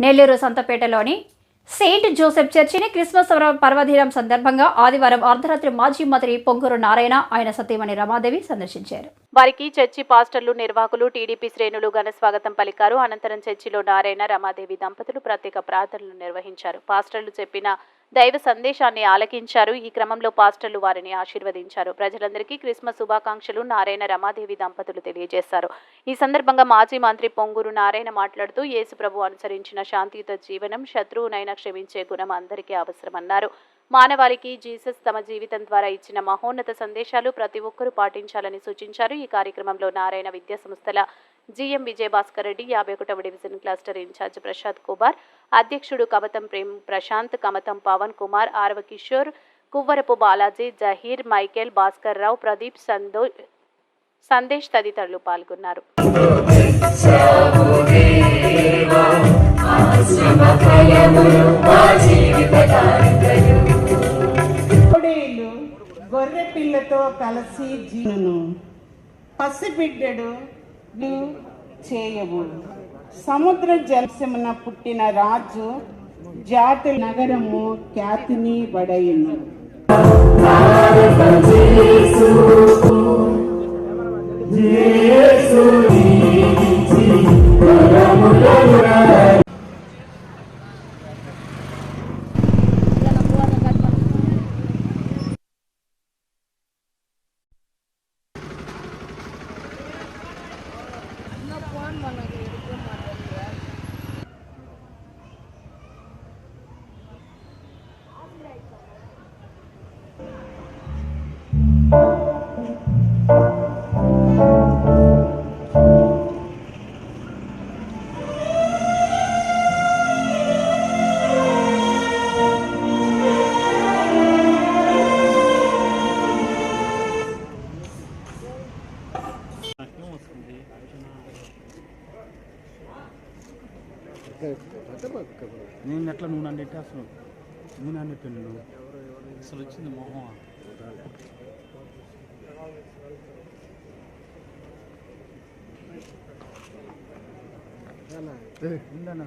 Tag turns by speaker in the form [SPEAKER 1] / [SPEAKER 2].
[SPEAKER 1] Nellore సంతపేటలోని Saint Joseph చర్చిని Christmas పర్వదినం సందర్భంగా ఆదివారం అర్ధరాత్రి మాజీ మంత్రి పొంగూరు నారాయణ ఆయన సతీమణి రమాదేవి సందర్శించారు. వారికి చర్చి పాస్టర్లు, నిర్వాహకులు, టీడీపీ శ్రేణులు ఘన స్వాగతం పలికారు. అనంతరం చర్చిలో నారాయణ, రమాదేవి దంపతులు ప్రత్యేక ప్రార్థనలు నిర్వహించారు. పాస్టర్లు చెప్పిన దైవ సందేశాన్ని ఆలకించారు. ఈ క్రమంలో పాస్టర్లు వారిని ఆశీర్వదించారు. ప్రజలందరికీ క్రిస్మస్ శుభాకాంక్షలు నారాయణ, రమాదేవి దంపతులు తెలియజేశారు. ఈ సందర్భంగా మాజీ మంత్రి పొంగూరు నారాయణ మాట్లాడుతూ యేసు ప్రభు అనుసరించిన శాంతియుత జీవనం, శత్రువునైనా క్షమించే గుణం అందరికీ అవసరమన్నారు. మానవాళికి జీసస్ తమ జీవితం ద్వారా ఇచ్చిన మహోన్నత సందేశాలు ప్రతి ఒక్కరూ పాటించాలని సూచించారు. ఈ కార్యక్రమంలో నారాయణ విద్యా సంస్థల జీఎం విజయభాస్కర్ రెడ్డి, 51వ division cluster incharge Prasad Kumar, అధ్యక్షుడు కమతం ప్రేమ్ ప్రశాంత్, కమతం పవన్ కుమార్, ఆరవ కిషోర్, కువ్వరపు బాలాజీ, జహీర్, మైకేల్, భాస్కర్ రావు, ప్రదీప్, సందేశ్ తదితరులు పాల్గొన్నారు.
[SPEAKER 2] గొర్రె పిల్లతో కలిసి జీవను పసిబిడ్డడు చేయవు. సముద్ర జలసమున పుట్టిన రాజు జాతి నగరము ఖ్యాతిని బడయును.
[SPEAKER 3] నేను ఎట్లా నువ్వు నన్ను ఎట్టే అసలు నువ్వు నన్ను ఎట్టాను నువ్వు అసలు వచ్చింది మొహం ఉందన్నా